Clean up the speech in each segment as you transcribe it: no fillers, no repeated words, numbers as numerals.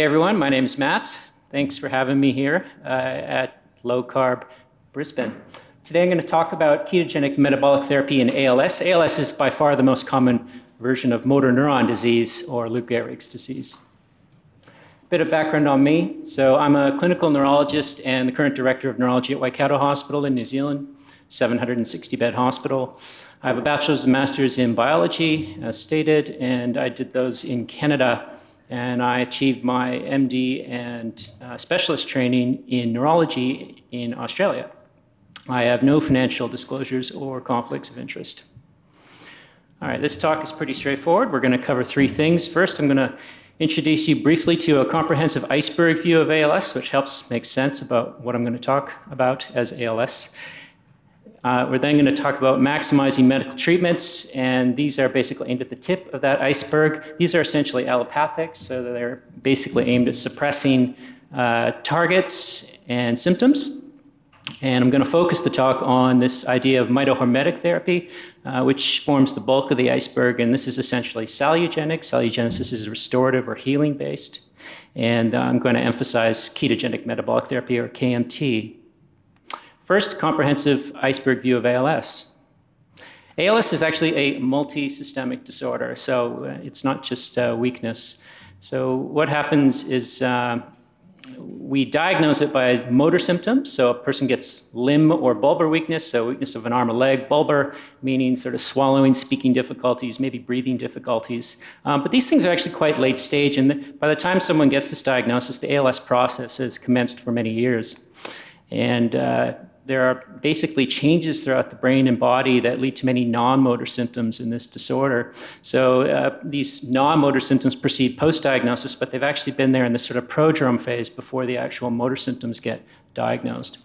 G'day everyone, my name is Matt. Thanks for having me here at Low Carb Brisbane. Today I'm going to talk about ketogenic metabolic therapy in ALS. ALS is by far the most common version of motor neuron disease or Lou Gehrig's disease. Bit of background on me. So I'm a clinical neurologist and the current director of neurology at Waikato Hospital in New Zealand, 760-bed hospital. I have a bachelor's and master's in biology, as stated, and I did those in Canada. And I achieved my MD and specialist training in neurology in Australia. I have no financial disclosures or conflicts of interest. All right, this talk is pretty straightforward. We're going to cover three things. First, I'm going to introduce you briefly to a comprehensive iceberg view of ALS, which helps make sense about what I'm going to talk about as ALS. We're then going to talk about maximizing medical treatments, and these are basically aimed at the tip of that iceberg. These are essentially allopathic, so they're basically aimed at suppressing targets and symptoms. And I'm going to focus the talk on this idea of mitohormetic therapy, which forms the bulk of the iceberg, and this is essentially salutogenic. Salutogenesis is restorative or healing-based. And I'm going to emphasize ketogenic metabolic therapy, or KMT. First, comprehensive iceberg view of ALS. ALS is actually a multi-systemic disorder, so it's not just weakness. So what happens is we diagnose it by motor symptoms. So a person gets limb or bulbar weakness, so weakness of an arm or leg. Bulbar meaning sort of swallowing, speaking difficulties, maybe breathing difficulties. But these things are actually quite late stage, and by the time someone gets this diagnosis, the ALS process has commenced for many years. And there are basically changes throughout the brain and body that lead to many non-motor symptoms in this disorder. So these non-motor symptoms proceed post-diagnosis, but they've actually been there in this sort of prodrome phase before the actual motor symptoms get diagnosed.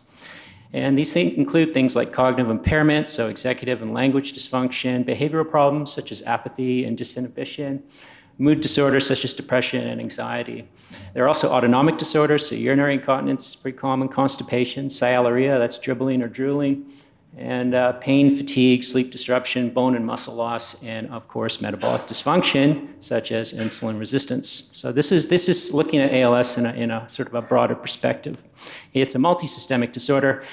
And these things include things like cognitive impairment, so executive and language dysfunction, behavioral problems such as apathy and disinhibition, mood disorders such as depression and anxiety. There are also autonomic disorders, so urinary incontinence is pretty common, constipation, sialorrhea, that's dribbling or drooling, and pain, fatigue, sleep disruption, bone and muscle loss, and of course metabolic dysfunction such as insulin resistance. So this is looking at ALS in a sort of a broader perspective. It's a multisystemic disorder.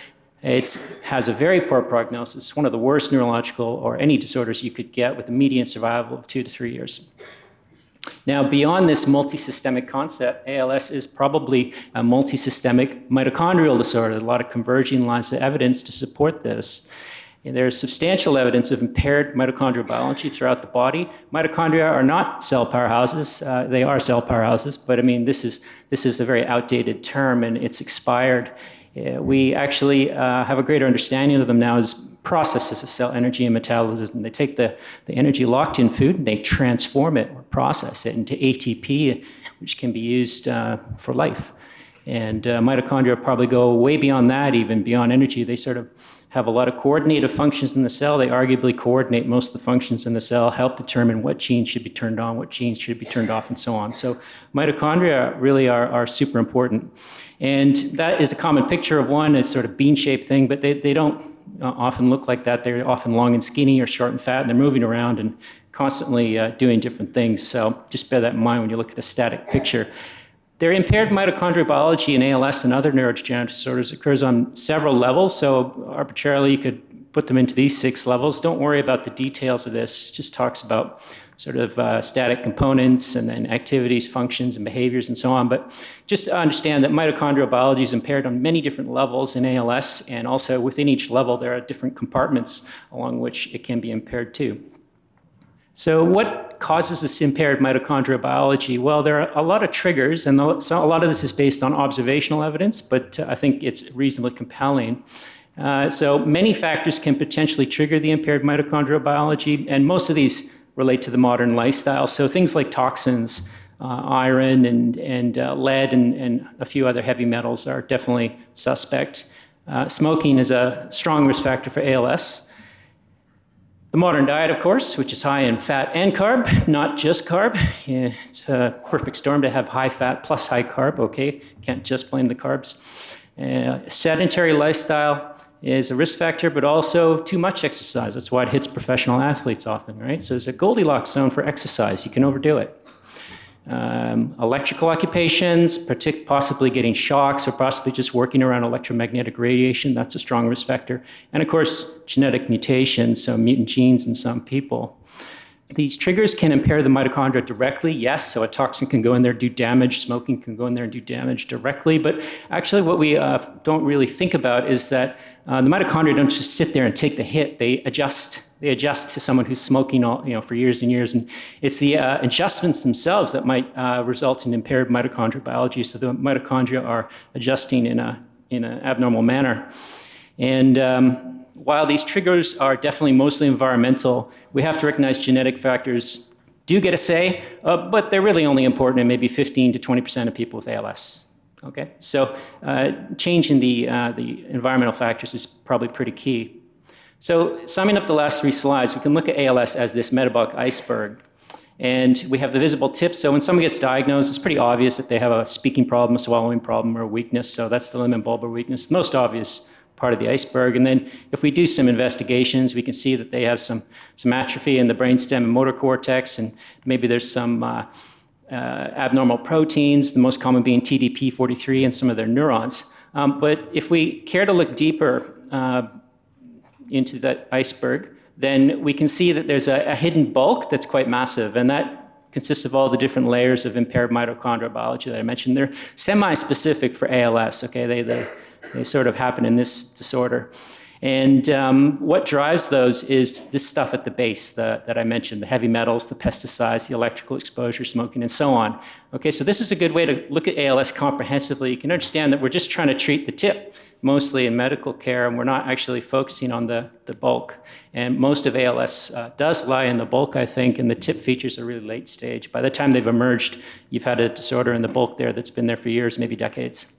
It has a very poor prognosis, one of the worst neurological or any disorders you could get, with a median survival of 2 to 3 years. Now, beyond this multisystemic concept, ALS is probably a multisystemic mitochondrial disorder. A lot of converging lines of evidence to support this. And there's substantial evidence of impaired mitochondrial biology throughout the body. Mitochondria are not cell powerhouses. They are cell powerhouses, but I mean, this is a very outdated term, and it's expired. We actually have a greater understanding of them now as processes of cell energy and metabolism. They take the energy locked in food and they transform it or process it into ATP, which can be used for life. And mitochondria probably go way beyond that, even beyond energy. They sort of have a lot of coordinative functions in the cell. They arguably coordinate most of the functions in the cell, help determine what genes should be turned on, what genes should be turned off, and so on. So mitochondria really are super important. And that is a common picture of one, a sort of bean-shaped thing, but they don't often look like that. They're often long and skinny or short and fat, and they're moving around and constantly doing different things. So just bear that in mind when you look at a static picture. Their impaired mitochondrial biology in ALS and other neurodegenerative disorders occurs on several levels. So arbitrarily, you could put them into these 6 levels. Don't worry about the details of this. It just talks about sort of static components and then activities, functions, and behaviors, and so on. But just to understand that mitochondrial biology is impaired on many different levels in ALS, and also within each level, there are different compartments along which it can be impaired too. So what causes this impaired mitochondrial biology? Well, there are a lot of triggers, and a lot of this is based on observational evidence, but I think it's reasonably compelling. So many factors can potentially trigger the impaired mitochondrial biology, and most of these relate to the modern lifestyle. So things like toxins, iron and lead and a few other heavy metals are definitely suspect. Smoking is a strong risk factor for ALS. The modern diet, of course, which is high in fat and carb, not just carb. It's a perfect storm to have high fat plus high carb, okay? Can't just blame the carbs. Sedentary lifestyle is a risk factor, but also too much exercise. That's why it hits professional athletes often, right? So there's a Goldilocks zone for exercise. You can overdo it. electrical occupations, possibly getting shocks or possibly just working around electromagnetic radiation. That's a strong risk factor. And of course, genetic mutations, so mutant genes in some people. These triggers can impair the mitochondria directly, yes, so a toxin can go in there, do damage, smoking can go in there and do damage directly, but actually what we don't really think about is that the mitochondria don't just sit there and take the hit, they adjust to someone who's smoking for years and years, and it's the adjustments themselves that might result in impaired mitochondrial biology, so the mitochondria are adjusting in an abnormal manner. And while these triggers are definitely mostly environmental, we have to recognize genetic factors do get a say, but they're really only important in maybe 15 to 20% of people with ALS. Okay, so changing the environmental factors is probably pretty key. So summing up the last 3 slides, we can look at ALS as this metabolic iceberg. And we have the visible tip. So when someone gets diagnosed, it's pretty obvious that they have a speaking problem, a swallowing problem, or a weakness. So that's the limb bulbar weakness, the most obvious part of the iceberg. And then if we do some investigations, we can see that they have some atrophy in the brainstem and motor cortex, and maybe there's some abnormal proteins, the most common being TDP43 and some of their neurons. But if we care to look deeper into that iceberg, then we can see that there's a hidden bulk that's quite massive, and that consists of all the different layers of impaired mitochondrial biology that I mentioned. They're semi-specific for ALS, okay? They sort of happen in this disorder. And what drives those is this stuff at the base that I mentioned, the heavy metals, the pesticides, the electrical exposure, smoking, and so on. Okay, so this is a good way to look at ALS comprehensively. You can understand that we're just trying to treat the tip, mostly in medical care, and we're not actually focusing on the bulk. And most of ALS does lie in the bulk, I think, and the tip features are really late stage. By the time they've emerged, you've had a disorder in the bulk there that's been there for years, maybe decades.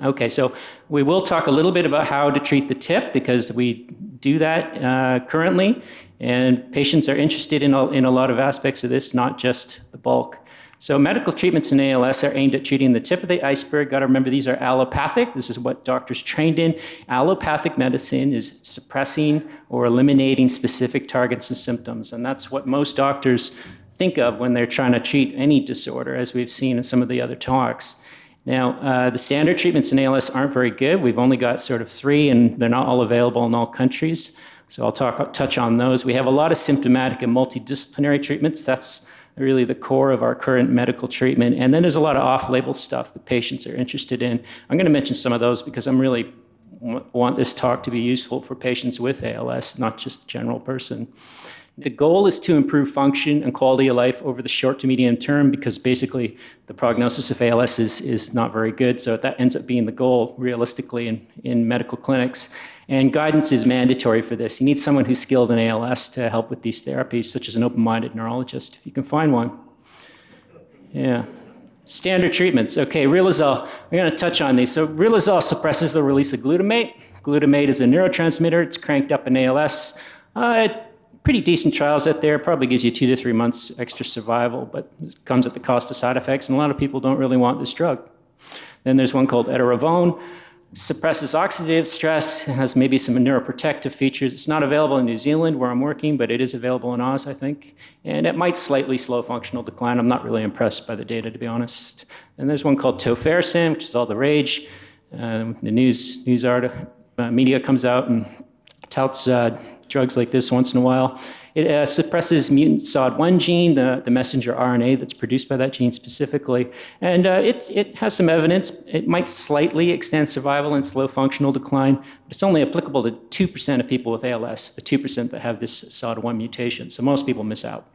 Okay, so we will talk a little bit about how to treat the tip, because we do that currently, and patients are interested in a lot of aspects of this, not just the bulk. So medical treatments in ALS are aimed at treating the tip of the iceberg. Got to remember, these are allopathic. This is what doctors trained in. Allopathic medicine is suppressing or eliminating specific targets and symptoms, and that's what most doctors think of when they're trying to treat any disorder, as we've seen in some of the other talks. Now, the standard treatments in ALS aren't very good. We've only got sort of 3, and they're not all available in all countries. So I'll touch on those. We have a lot of symptomatic and multidisciplinary treatments. That's really the core of our current medical treatment. And then there's a lot of off-label stuff that patients are interested in. I'm going to mention some of those because I'm really want this talk to be useful for patients with ALS, not just the general person. The goal is to improve function and quality of life over the short to medium term, because basically the prognosis of ALS is not very good. So that ends up being the goal realistically in medical clinics. And guidance is mandatory for this. You need someone who's skilled in ALS to help with these therapies, such as an open-minded neurologist, if you can find one. Yeah. Standard treatments. Okay, riluzole. I'm going to touch on these. So riluzole suppresses the release of glutamate. Glutamate is a neurotransmitter. It's cranked up in ALS. Pretty decent trials out there, probably gives you 2 to 3 months extra survival, but it comes at the cost of side effects, and a lot of people don't really want this drug. Then there's one called edaravone, suppresses oxidative stress, it has maybe some neuroprotective features. It's not available in New Zealand where I'm working, but it is available in Oz, I think, and it might slightly slow functional decline. I'm not really impressed by the data, to be honest. And there's one called tofersen, which is all the rage. The news media comes out and touts drugs like this once in a while. It suppresses mutant SOD1 gene, the messenger RNA that's produced by that gene specifically. And it has some evidence. It might slightly extend survival and slow functional decline, but it's only applicable to 2% of people with ALS, the 2% that have this SOD1 mutation. So most people miss out.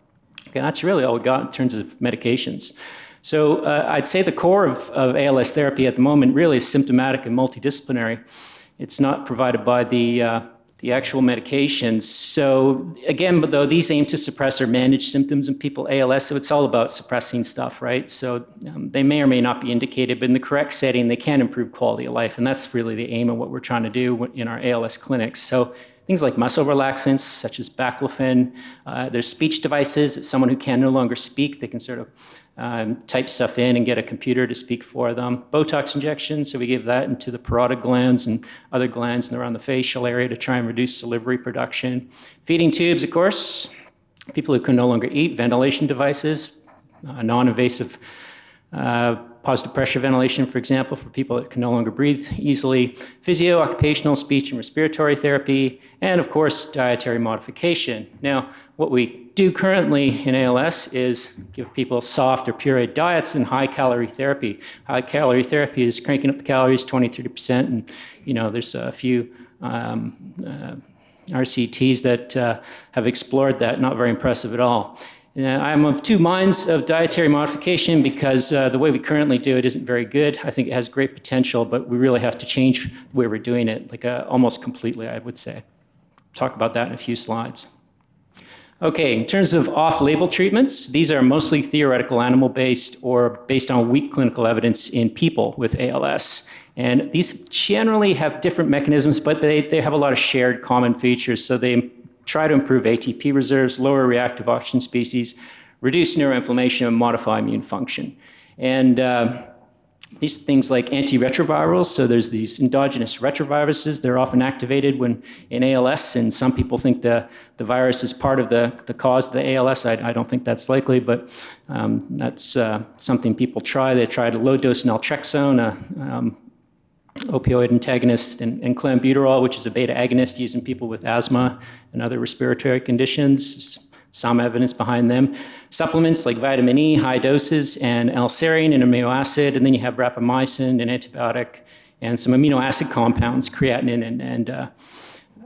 Okay, that's really all we got in terms of medications. So I'd say the core of ALS therapy at the moment really is symptomatic and multidisciplinary. It's not provided by the actual medications. So again, but though these aim to suppress or manage symptoms in people ALS, so it's all about suppressing stuff, right? So they may or may not be indicated, but in the correct setting, they can improve quality of life. And that's really the aim of what we're trying to do in our ALS clinics. So things like muscle relaxants, such as baclofen. There's speech devices. Someone who can no longer speak, they can sort of type stuff in and get a computer to speak for them. Botox injections, so we give that into the parotid glands and other glands around the facial area to try and reduce salivary production. Feeding tubes, of course. People who can no longer eat, ventilation devices. non-invasive positive pressure ventilation, for example, for people that can no longer breathe easily, physio, occupational, speech and respiratory therapy, and of course, dietary modification. Now, what we do currently in ALS is give people soft or pureed diets and high-calorie therapy. High-calorie therapy is cranking up the calories 20-30%, and there's a few RCTs that have explored that. Not very impressive at all. I'm of two minds of dietary modification because the way we currently do it isn't very good. I think it has great potential, but we really have to change the way we're doing it, almost completely, I would say. Talk about that in a few slides. Okay, in terms of off-label treatments, these are mostly theoretical, animal-based, or based on weak clinical evidence in people with ALS. And these generally have different mechanisms, but they have a lot of shared common features. So they try to improve ATP reserves, lower reactive oxygen species, reduce neuroinflammation, and modify immune function. And these things like antiretrovirals, so there's these endogenous retroviruses, they're often activated when in ALS, and some people think the virus is part of the cause of the ALS. I don't think that's likely, but that's something people try. They tried a low-dose naltrexone, opioid antagonist, and clenbuterol, which is a beta agonist used in people with asthma and other respiratory conditions. Some evidence behind them. Supplements like vitamin E, high doses, and L-serine, an amino acid, and then you have rapamycin, an antibiotic, and some amino acid compounds, creatinine and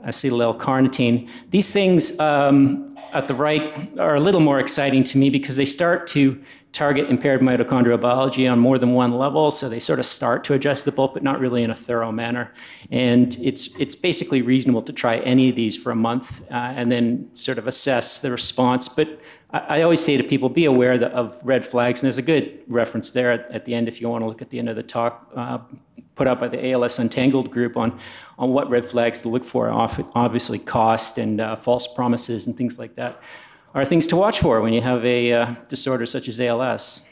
acetyl-L-carnitine. These things at the right are a little more exciting to me because they start to target impaired mitochondrial biology on more than one level, so they sort of start to address the bulk, but not really in a thorough manner. And it's basically reasonable to try any of these for a month and then sort of assess the response. But I always say to people, be aware of red flags, and there's a good reference there at the end if you want to look at the end of the talk, put out by the ALS Untangled group on what red flags to look for. Obviously cost and false promises and things like that are things to watch for when you have a disorder such as ALS.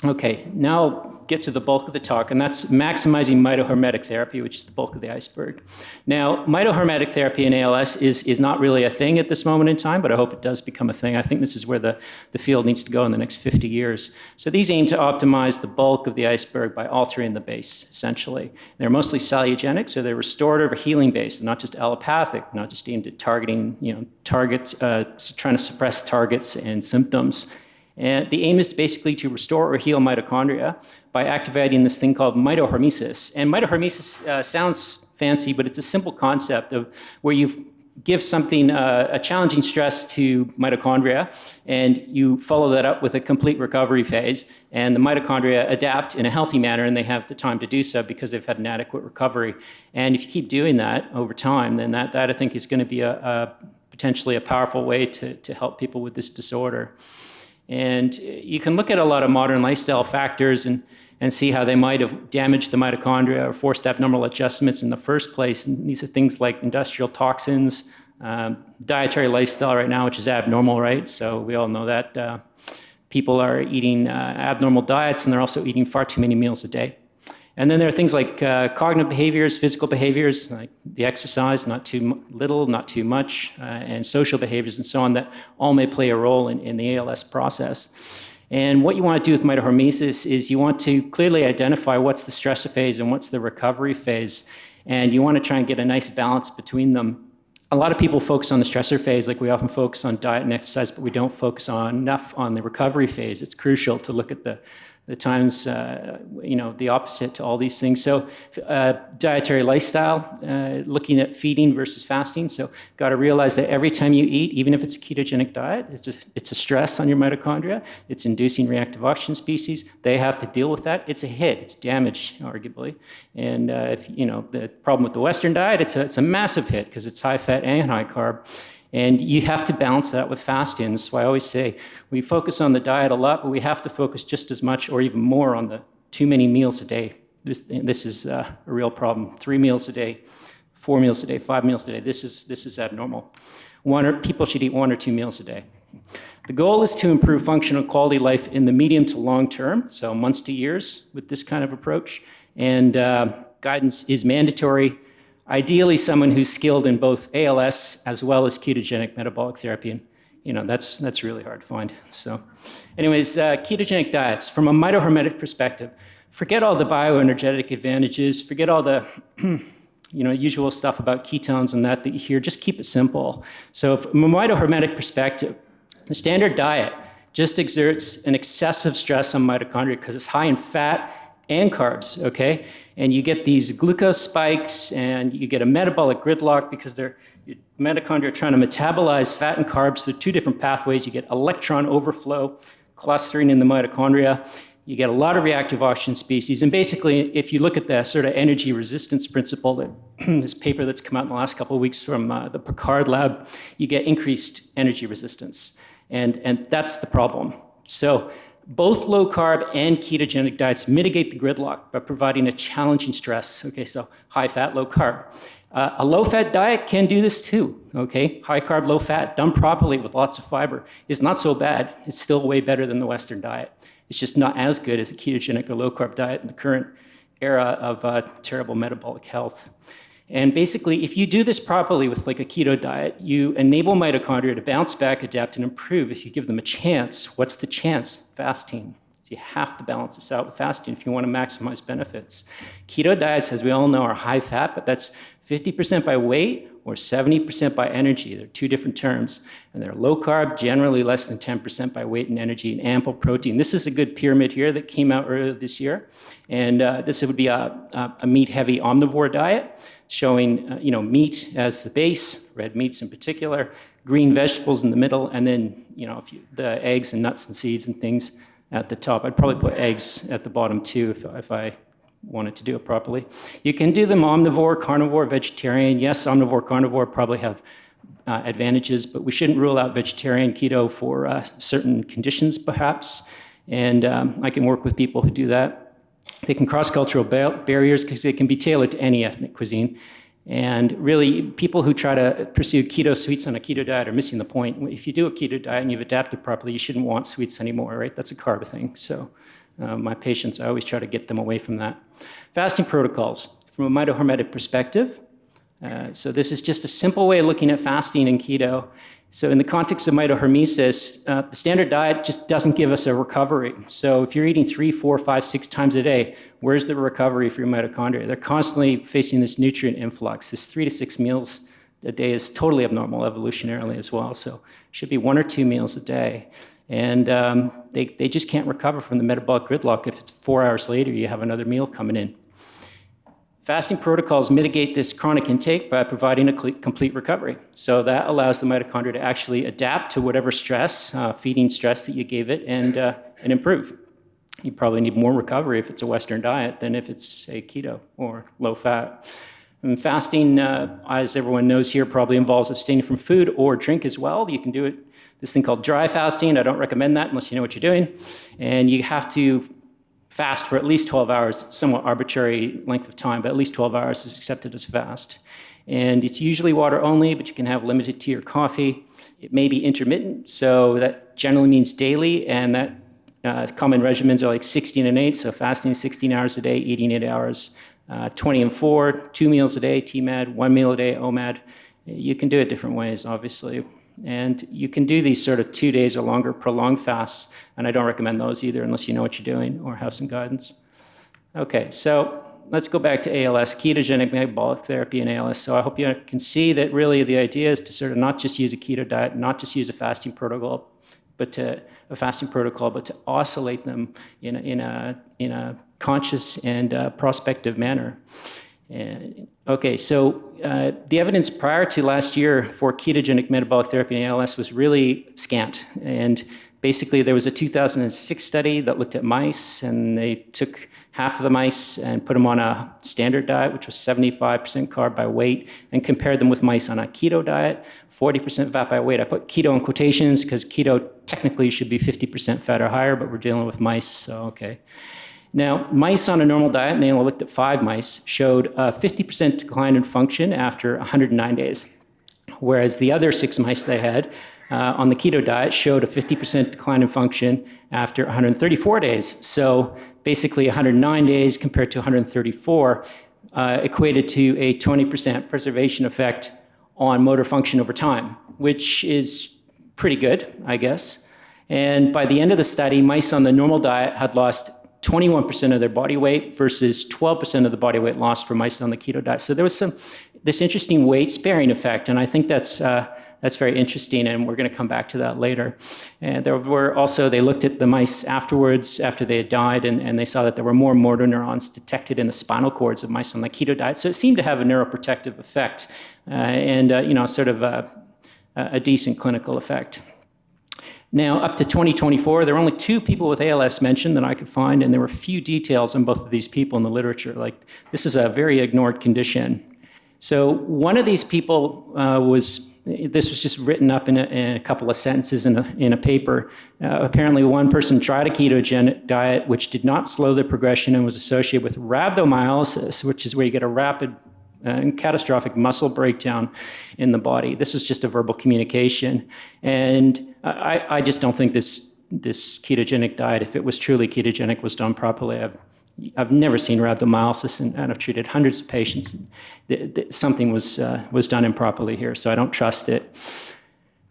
Okay, now I'll get to the bulk of the talk, and that's maximizing mitohormetic therapy, which is the bulk of the iceberg. Now, mitohormetic therapy in ALS is not really a thing at this moment in time, but I hope it does become a thing. I think this is where the field needs to go in the next 50 years. So these aim to optimize the bulk of the iceberg by altering the base, essentially. They're mostly salutogenic, so they're restorative or healing based, not just allopathic, not just aimed at targeting, targets, trying to suppress targets and symptoms. And the aim is basically to restore or heal mitochondria by activating this thing called mitohormesis. And mitohormesis sounds fancy, but it's a simple concept of where you give something, a challenging stress to mitochondria, and you follow that up with a complete recovery phase. And the mitochondria adapt in a healthy manner, and they have the time to do so because they've had an adequate recovery. And if you keep doing that over time, then that I think is going to be potentially a powerful way to help people with this disorder. And you can look at a lot of modern lifestyle factors and see how they might have damaged the mitochondria or forced abnormal adjustments in the first place. And these are things like industrial toxins, dietary lifestyle right now, which is abnormal, right? So we all know that people are eating abnormal diets, and they're also eating far too many meals a day. And then there are things like cognitive behaviors, physical behaviors, like the exercise, not too little, not too much, and social behaviors and so on that all may play a role in the ALS process. And what you want to do with mitohormesis is you want to clearly identify what's the stressor phase and what's the recovery phase. And you want to try and get a nice balance between them. A lot of people focus on the stressor phase, like we often focus on diet and exercise, but we don't focus enough on the recovery phase. It's crucial to look at the times, the opposite to all these things. So dietary lifestyle, looking at feeding versus fasting. So got to realize that every time you eat, even if it's a ketogenic diet, it's a stress on your mitochondria. It's inducing reactive oxygen species. They have to deal with that. It's a hit. It's damage, arguably. And the problem with the Western diet, it's a massive hit because it's high fat and high carb. And you have to balance that with fasting. That's why I always say we focus on the diet a lot, but we have to focus just as much or even more on the too many meals a day. This is a real problem. 3 meals a day, 4 meals a day, 5 meals a day. This is abnormal. People should eat 1 or 2 meals a day. The goal is to improve functional quality of life in the medium to long term, so months to years with this kind of approach. And guidance is mandatory. Ideally, someone who's skilled in both ALS as well as ketogenic metabolic therapy. And that's really hard to find. So anyways, ketogenic diets, from a mitohormetic perspective, forget all the bioenergetic advantages, forget all the usual stuff about ketones and that you hear, just keep it simple. So from a mitohormetic perspective, the standard diet just exerts an excessive stress on mitochondria because it's high in fat and carbs, okay? And you get these glucose spikes and you get a metabolic gridlock because mitochondria are trying to metabolize fat and carbs through two different pathways. You get electron overflow, clustering in the mitochondria. You get a lot of reactive oxygen species. And basically, if you look at the sort of energy resistance principle, this paper that's come out in the last couple of weeks from the Picard lab, you get increased energy resistance. And that's the problem. So both low carb and ketogenic diets mitigate the gridlock by providing a challenging stress. Okay, so high fat, low carb. A low fat diet can do this too, okay? High carb, low fat, done properly with lots of fiber is not so bad. It's still way better than the Western diet. It's just not as good as a ketogenic or low carb diet in the current era of terrible metabolic health. And basically, if you do this properly with like a keto diet, you enable mitochondria to bounce back, adapt, and improve if you give them a chance. What's the chance? Fasting. So you have to balance this out with fasting if you want to maximize benefits. Keto diets, as we all know, are high fat, but that's 50% by weight or 70% by energy. They're two different terms. And they're low carb, generally less than 10% by weight and energy, and ample protein. This is a good pyramid here that came out earlier this year. And this would be a meat-heavy omnivore diet, showing meat as the base, red meats in particular, green vegetables in the middle, and then the eggs and nuts and seeds and things at the top. I'd probably put eggs at the bottom too if I wanted to do it properly. You can do them omnivore, carnivore, vegetarian. Yes, omnivore, carnivore probably have advantages, but we shouldn't rule out vegetarian, keto for certain conditions perhaps. And I can work with people who do that. They can cross cultural barriers because they can be tailored to any ethnic cuisine. And really, people who try to pursue keto sweets on a keto diet are missing the point. If you do a keto diet and you've adapted properly, you shouldn't want sweets anymore, right? That's a carb thing. So my patients, I always try to get them away from that. Fasting protocols, from a mitohormetic perspective. So this is just a simple way of looking at fasting and keto. So in the context of mitohormesis, the standard diet just doesn't give us a recovery. So if you're eating 3, 4, 5, 6 times a day, where's the recovery for your mitochondria? They're constantly facing this nutrient influx. This 3 to 6 meals a day is totally abnormal evolutionarily as well. So it should be 1 or 2 meals a day. And they just can't recover from the metabolic gridlock if it's 4 hours later you have another meal coming in. Fasting protocols mitigate this chronic intake by providing a complete recovery. So that allows the mitochondria to actually adapt to whatever stress, feeding stress that you gave it, and improve. You probably need more recovery if it's a Western diet than if it's, say, keto or low fat. And fasting, as everyone knows here, probably involves abstaining from food or drink as well. You can do it, this thing called dry fasting. I don't recommend that unless you know what you're doing. And you have to fast for at least 12 hours. It's a somewhat arbitrary length of time, but at least 12 hours is accepted as fast. And it's usually water only, but you can have limited tea or coffee. It may be intermittent, so that generally means daily, and that common regimens are like 16 and 8, so fasting 16 hours a day, eating 8 hours, 20 and 4, 2 meals a day, TMAD, 1 meal a day, OMAD. You can do it different ways, obviously. And you can do these sort of 2 days or longer prolonged fasts, and I don't recommend those either unless you know what you're doing or have some guidance. Okay, so let's go back to ALS, ketogenic metabolic therapy in ALS. So I hope you can see that really the idea is to sort of not just use a keto diet, not just use a fasting protocol, but to oscillate them in a conscious and prospective manner. Okay, so the evidence prior to last year for ketogenic metabolic therapy in ALS was really scant. And basically, there was a 2006 study that looked at mice, and they took half of the mice and put them on a standard diet, which was 75% carb by weight, and compared them with mice on a keto diet, 40% fat by weight. I put keto in quotations because keto technically should be 50% fat or higher, but we're dealing with mice, so okay. Now, mice on a normal diet, and they only looked at 5 mice, showed a 50% decline in function after 109 days, whereas the other 6 mice they had on the keto diet showed a 50% decline in function after 134 days. So basically 109 days compared to 134 equated to a 20% preservation effect on motor function over time, which is pretty good, I guess. And by the end of the study, mice on the normal diet had lost 21% of their body weight versus 12% of the body weight lost for mice on the keto diet. So there was this interesting weight sparing effect, and I think that's very interesting, and we're going to come back to that later. And there were also, they looked at the mice afterwards, after they had died, and they saw that there were more motor neurons detected in the spinal cords of mice on the keto diet. So it seemed to have a neuroprotective effect, sort of a decent clinical effect. Now, up to 2024, there were only 2 people with ALS mentioned that I could find, and there were few details on both of these people in the literature. Like, this is a very ignored condition. So one of these people this was just written up in a couple of sentences in a paper. Apparently, one person tried a ketogenic diet, which did not slow the progression and was associated with rhabdomyolysis, which is where you get a rapid and catastrophic muscle breakdown in the body. This is just a verbal communication. And I just don't think this ketogenic diet, if it was truly ketogenic, was done properly. I've never seen rhabdomyolysis, and I've treated hundreds of patients. Something was done improperly here, so I don't trust it.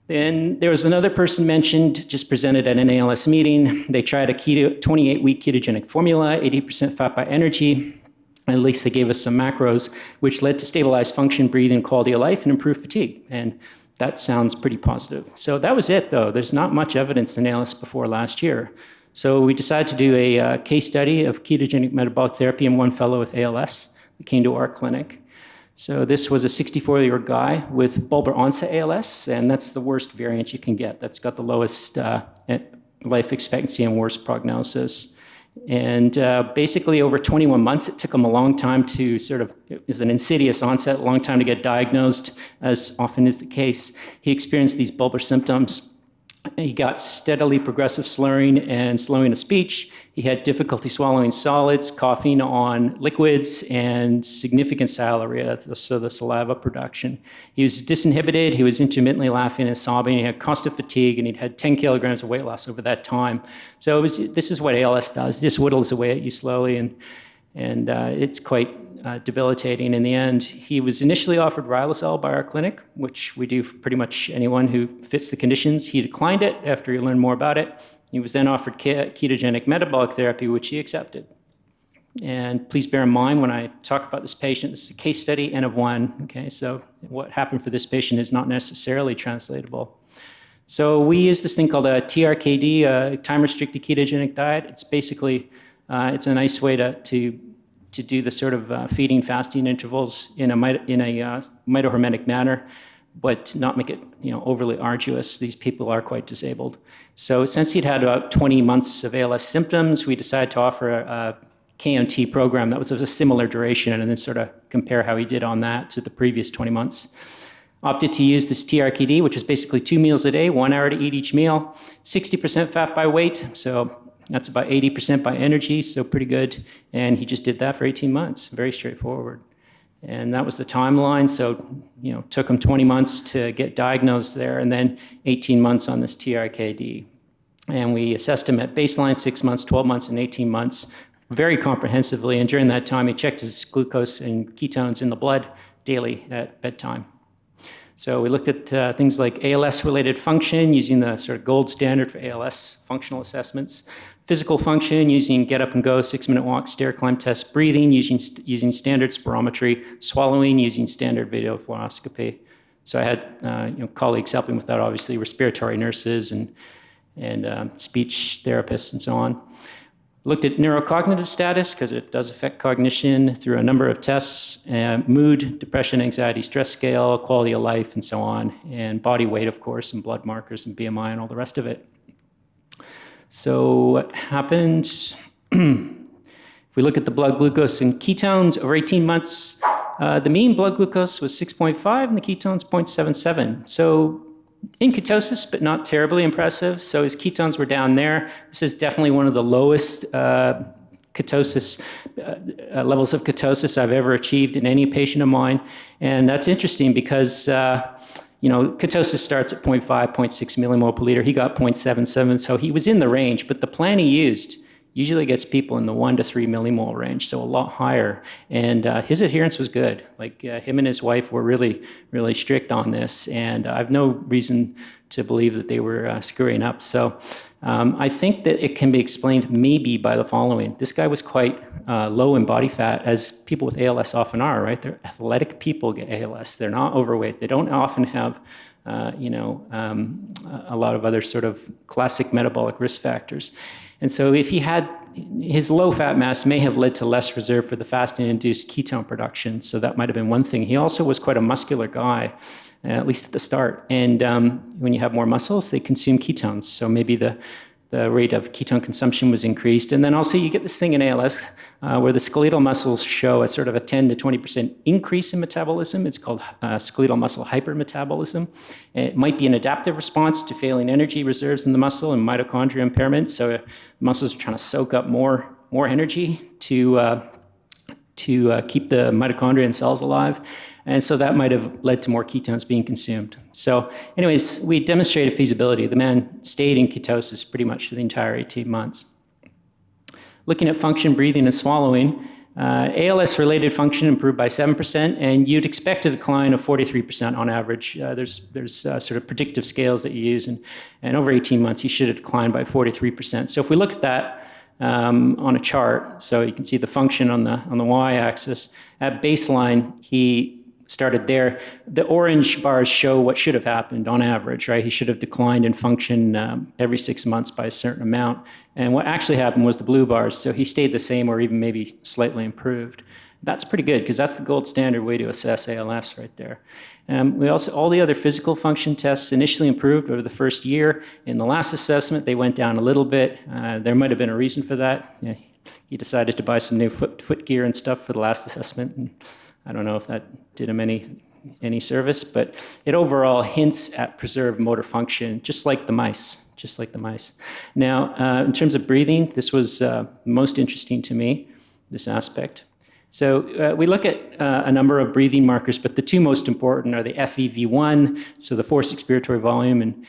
Then there was another person mentioned, just presented at an ALS meeting. They tried a 28-week ketogenic formula, 80% fat by energy. At least they gave us some macros, which led to stabilized function, breathing, quality of life, and improved fatigue. And that sounds pretty positive. So that was it, though. There's not much evidence in ALS before last year. So we decided to do a case study of ketogenic metabolic therapy in one fellow with ALS that came to our clinic. So this was a 64-year-old guy with bulbar onset ALS, and that's the worst variant you can get. That's got the lowest life expectancy and worst prognosis. And basically over 21 months, it took him a long time to it was an insidious onset, a long time to get diagnosed, as often is the case. He experienced these bulbar symptoms. He got steadily progressive slurring and slowing of speech. He had difficulty swallowing solids, coughing on liquids, and significant salivary, so the saliva production. He was disinhibited. He was intermittently laughing and sobbing. He had constant fatigue, and he'd had 10 kilograms of weight loss over that time. So this is what ALS does. It just whittles away at you slowly, and it's quite debilitating in the end. He was initially offered Riluzole by our clinic, which we do for pretty much anyone who fits the conditions. He declined it after he learned more about it. He was then offered ketogenic metabolic therapy, which he accepted. And please bear in mind when I talk about this patient, this is a case study, N of 1. Okay, so what happened for this patient is not necessarily translatable. So we use this thing called a TRKD, a time-restricted ketogenic diet. It's basically, it's a nice way to do the sort of feeding fasting intervals in a mitohormetic manner, but not make it overly arduous. These people are quite disabled. So since he'd had about 20 months of ALS symptoms, we decided to offer a KMT program that was of a similar duration, and then sort of compare how he did on that to the previous 20 months. Opted to use this TRKD, which is basically 2 meals a day, 1 hour to eat each meal, 60% fat by weight, so that's about 80% by energy, so pretty good. And he just did that for 18 months, very straightforward. And that was the timeline. So, took him 20 months to get diagnosed there, and then 18 months on this TRKD. And we assessed him at baseline, 6 months, 12 months, and 18 months, very comprehensively. And during that time, he checked his glucose and ketones in the blood daily at bedtime. So we looked at things like ALS-related function, using the sort of gold standard for ALS functional assessments. Physical function, using get up and go, 6-minute walk, stair climb test. Breathing, using standard spirometry. Swallowing, using standard video fluoroscopy. So I had colleagues helping with that, obviously, respiratory nurses and speech therapists and so on. Looked at neurocognitive status, because it does affect cognition, through a number of tests, mood, depression, anxiety, stress scale, quality of life, and so on, and body weight, of course, and blood markers, and BMI, and all the rest of it. So what happened? If we look at the blood glucose and ketones over 18 months, the mean blood glucose was 6.5, and the ketones 0.77. So in ketosis, but not terribly impressive. So his ketones were down there. This is definitely one of the lowest ketosis levels of ketosis I've ever achieved in any patient of mine. And that's interesting because ketosis starts at 0.5, 0.6 millimole per liter. He got 0.77, so he was in the range. But the plan he used usually gets people in the 1 to 3 millimole range, so a lot higher. And his adherence was good. Like him and his wife were really, really strict on this. And I have no reason to believe that they were screwing up. So I think that it can be explained maybe by the following. This guy was quite low in body fat, as people with ALS often are, right? They're athletic people get ALS. They're not overweight. They don't often have, a lot of other sort of classic metabolic risk factors. And so if he had, his low fat mass may have led to less reserve for the fasting-induced ketone production. So that might have been one thing. He also was quite a muscular guy, at least at the start. And when you have more muscles, they consume ketones. So maybe the rate of ketone consumption was increased. And then also you get this thing in ALS where the skeletal muscles show a sort of a 10 to 20% increase in metabolism. It's called skeletal muscle hypermetabolism. It might be an adaptive response to failing energy reserves in the muscle and mitochondria impairment. So muscles are trying to soak up more energy to keep the mitochondria and cells alive. And so that might have led to more ketones being consumed. So anyways, we demonstrated feasibility. The man stayed in ketosis pretty much for the entire 18 months. Looking at function, breathing, and swallowing, ALS-related function improved by 7%, and you'd expect a decline of 43% on average. There's sort of predictive scales that you use, and over 18 months, he should have declined by 43%. So if we look at that on a chart, so you can see the function on the y-axis, at baseline, he started there. The orange bars show what should have happened on average, right? He should have declined in function every 6 months by a certain amount. And what actually happened was the blue bars. So he stayed the same or even maybe slightly improved. That's pretty good because that's the gold standard way to assess ALS right there. We also, all the other physical function tests initially improved over the first year. In the last assessment, they went down a little bit. There might have been a reason for that. He decided to buy some new foot gear and stuff for the last assessment. And I don't know if that did him any service, but it overall hints at preserved motor function, just like the mice. Now, in terms of breathing, this was most interesting to me, this aspect. So we look at a number of breathing markers, but the two most important are the FEV1, so the forced expiratory volume, and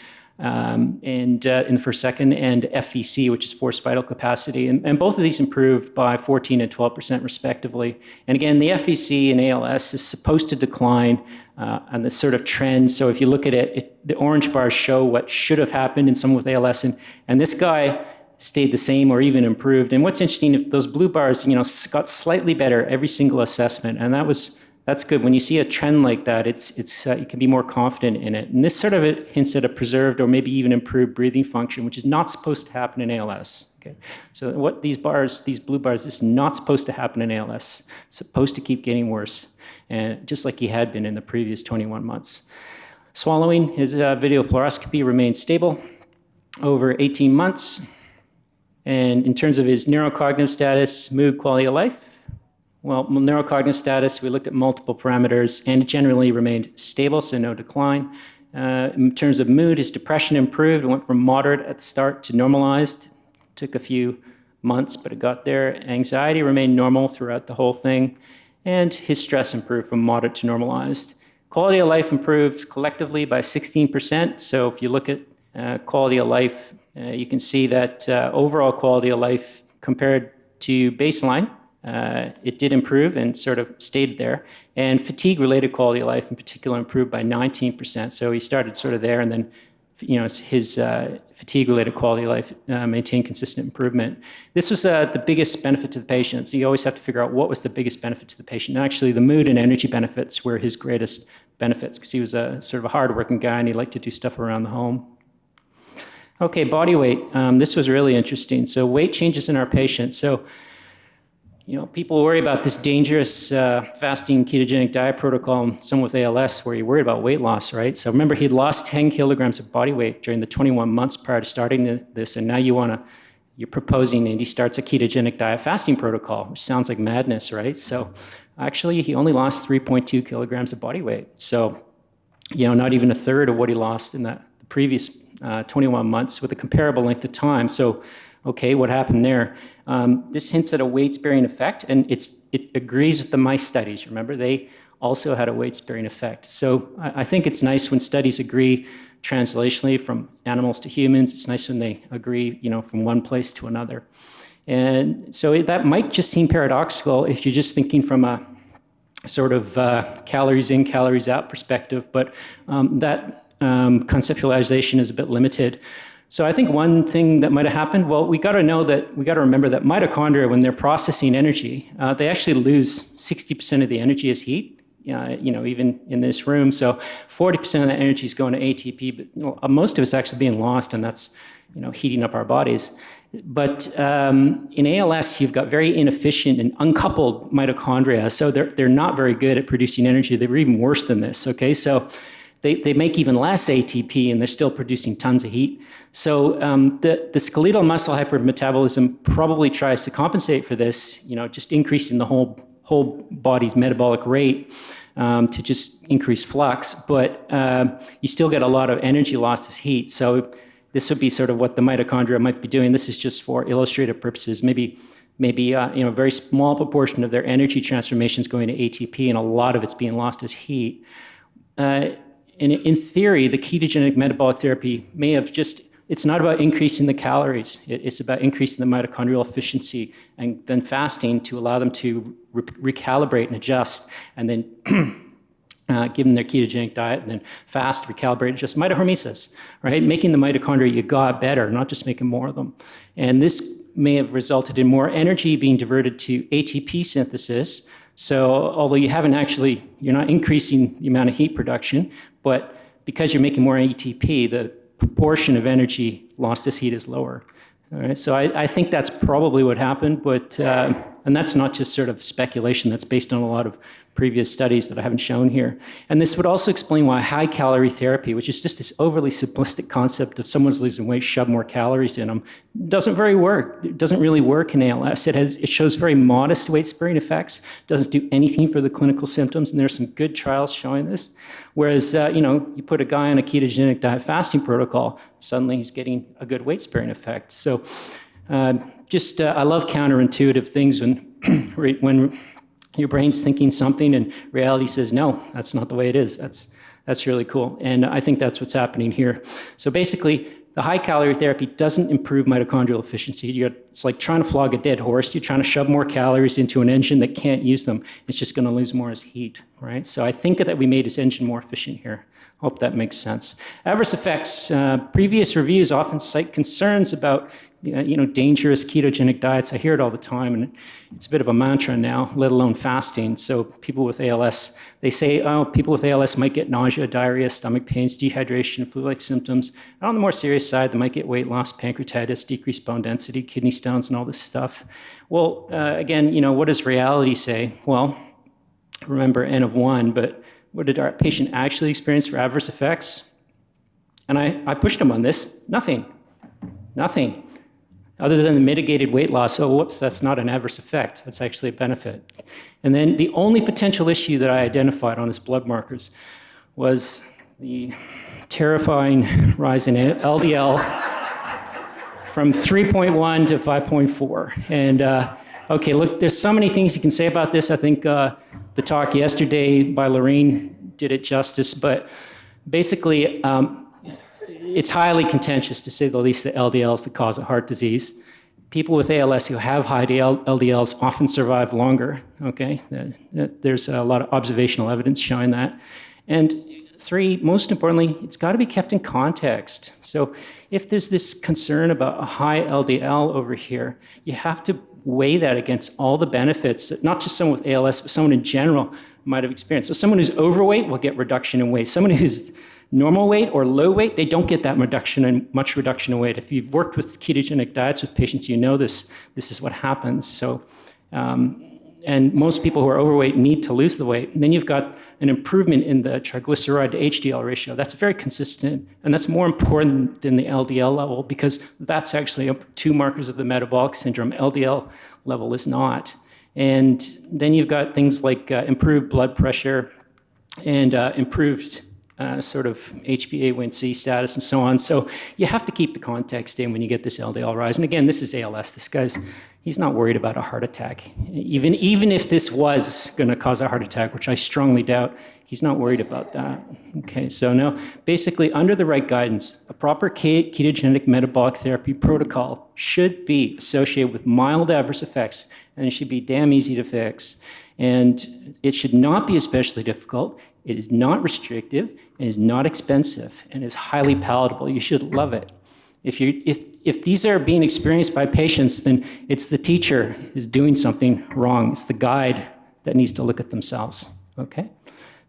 in the first second, and FVC, which is forced vital capacity. And both of these improved by 14 and 12% respectively. And again, the FVC in ALS is supposed to decline on this sort of trend. So if you look at it, the orange bars show what should have happened in someone with ALS. And this guy stayed the same or even improved. And what's interesting, if those blue bars, got slightly better every single assessment. And that's good. When you see a trend like that, you can be more confident in it. And this sort of hints at a preserved or maybe even improved breathing function, which is not supposed to happen in ALS. Okay, so what these blue bars, this is not supposed to happen in ALS. It's supposed to keep getting worse, and just like he had been in the previous 21 months. Swallowing, his video fluoroscopy remained stable over 18 months. And in terms of his neurocognitive status, mood, quality of life, well, neurocognitive status, we looked at multiple parameters, and it generally remained stable, so no decline. In terms of mood, his depression improved. It went from moderate at the start to normalized. Took a few months, but it got there. Anxiety remained normal throughout the whole thing, and his stress improved from moderate to normalized. Quality of life improved collectively by 16%. So if you look at quality of life, you can see that overall quality of life compared to baseline, it did improve and sort of stayed there. And fatigue-related quality of life in particular improved by 19%. So he started sort of there, and then his fatigue-related quality of life maintained consistent improvement. This was the biggest benefit to the patient. So you always have to figure out what was the biggest benefit to the patient. And actually, the mood and energy benefits were his greatest benefits because he was a sort of a hard-working guy and he liked to do stuff around the home. Okay, body weight. This was really interesting. So weight changes in our patients. So people worry about this dangerous fasting ketogenic diet protocol in someone with ALS where you're worried about weight loss, right? So remember, he'd lost 10 kilograms of body weight during the 21 months prior to starting this, and now you're proposing and he starts a ketogenic diet fasting protocol, which sounds like madness, right? So actually, he only lost 3.2 kilograms of body weight. So, not even a third of what he lost in the previous 21 months with a comparable length of time. So, okay, what happened there? This hints at a weight-sparing effect, and it agrees with the mice studies. Remember, they also had a weight-sparing effect. So I think it's nice when studies agree translationally from animals to humans. It's nice when they agree, from one place to another. And so that might just seem paradoxical if you're just thinking from a sort of calories in, calories out perspective, but that conceptualization is a bit limited. So I think one thing that might have happened, well, we got to remember that mitochondria, when they're processing energy, they actually lose 60% of the energy as heat, even in this room. So 40% of that energy is going to ATP, but most of it's actually being lost, and that's, heating up our bodies. But in ALS, you've got very inefficient and uncoupled mitochondria, so they're not very good at producing energy. They're even worse than this, okay? So they make even less ATP, and they're still producing tons of heat. So the skeletal muscle hypermetabolism probably tries to compensate for this, just increasing the whole body's metabolic rate to just increase flux, but you still get a lot of energy lost as heat. So this would be sort of what the mitochondria might be doing. This is just for illustrative purposes. Maybe a very small proportion of their energy transformation is going to ATP, and a lot of it's being lost as heat. In theory, the ketogenic metabolic therapy may have it's not about increasing the calories. It's about increasing the mitochondrial efficiency and then fasting to allow them to recalibrate and adjust, and then give them their ketogenic diet, and then fast, recalibrate, adjust mitohormesis, right? Making the mitochondria you got better, not just making more of them. And this may have resulted in more energy being diverted to ATP synthesis. So although you're not increasing the amount of heat production, but because you're making more ATP, the proportion of energy lost as heat is lower. All right, so I think that's probably what happened, but and that's not just sort of speculation. That's based on a lot of previous studies that I haven't shown here. And this would also explain why high-calorie therapy, which is just this overly simplistic concept of someone's losing weight, shove more calories in them, doesn't really work in ALS. It shows very modest weight-sparing effects, doesn't do anything for the clinical symptoms, and there's some good trials showing this. Whereas, you put a guy on a ketogenic diet fasting protocol, suddenly he's getting a good weight-sparing effect. So I love counterintuitive things when your brain's thinking something and reality says, no, that's not the way it is. That's really cool. And I think that's what's happening here. So basically, the high-calorie therapy doesn't improve mitochondrial efficiency. It's like trying to flog a dead horse. You're trying to shove more calories into an engine that can't use them. It's just going to lose more as heat, right? So I think that we made this engine more efficient here. Hope that makes sense. Adverse effects. Previous reviews often cite concerns about dangerous ketogenic diets. I hear it all the time, and it's a bit of a mantra now, let alone fasting. So people with ALS, they say, people with ALS might get nausea, diarrhea, stomach pains, dehydration, flu-like symptoms. And on the more serious side, they might get weight loss, pancreatitis, decreased bone density, kidney stones, and all this stuff. Well, again, what does reality say? Well, remember N of 1, but what did our patient actually experience for adverse effects? And I pushed him on this. Nothing. Other than the mitigated weight loss. Oh, whoops, that's not an adverse effect. That's actually a benefit. And then the only potential issue that I identified on his blood markers was the terrifying rise in LDL from 3.1 to 5.4. And okay, look, there's so many things you can say about this. I think the talk yesterday by Lorraine did it justice, but basically, it's highly contentious, to say the least, the LDLs that cause heart disease. People with ALS who have high LDLs often survive longer, okay? There's a lot of observational evidence showing that. And 3, most importantly, it's got to be kept in context. So if there's this concern about a high LDL over here, you have to weigh that against all the benefits that not just someone with ALS, but someone in general might have experienced. So someone who's overweight will get reduction in weight. Someone who's normal weight or low weight, they don't get that much reduction in weight. If you've worked with ketogenic diets with patients, you know this is what happens. So, and most people who are overweight need to lose the weight. And then you've got an improvement in the triglyceride to HDL ratio. That's very consistent, and that's more important than the LDL level, because that's actually 2 markers of the metabolic syndrome. LDL level is not. And then you've got things like improved blood pressure and improved sort of HbA1c status and so on. So you have to keep the context in when you get this LDL rise. And again, this is ALS. This guy's, he's not worried about a heart attack. Even if this was going to cause a heart attack, which I strongly doubt, he's not worried about that. Okay, so now, basically, under the right guidance, a proper ketogenic metabolic therapy protocol should be associated with mild adverse effects, and it should be damn easy to fix. And it should not be especially difficult. It is not restrictive, it is not expensive, and is highly palatable. You should love it. If these are being experienced by patients, then it's the teacher who's doing something wrong. It's the guide that needs to look at themselves, okay?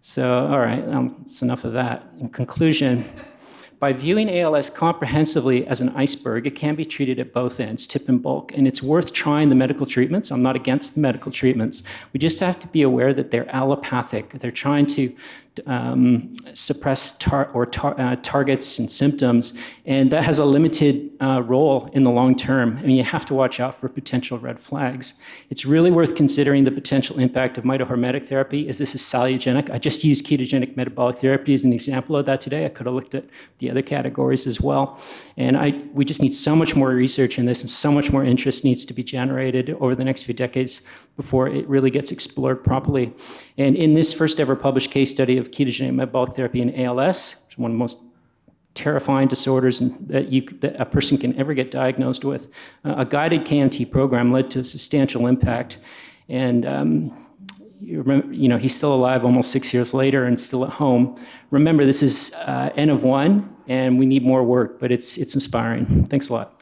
So, all right, that's enough of that. In conclusion, by viewing ALS comprehensively as an iceberg, it can be treated at both ends, tip and bulk, and it's worth trying the medical treatments. I'm not against the medical treatments. We just have to be aware that they're allopathic. They're trying to suppress targets and symptoms, and that has a limited role in the long term. I mean, you have to watch out for potential red flags. It's really worth considering the potential impact of mitohormetic therapy, as this is salutogenic. I just used ketogenic metabolic therapy as an example of that today. I could have looked at the other categories as well. And we just need so much more research in this, and so much more interest needs to be generated over the next few decades before it really gets explored properly. And in this first ever published case study of ketogenic metabolic therapy in ALS, which is one of the most terrifying disorders that a person can ever get diagnosed with, a guided KMT program led to a substantial impact. And you remember, he's still alive almost 6 years later and still at home. Remember, this is N of 1, and we need more work, but it's inspiring. Thanks a lot.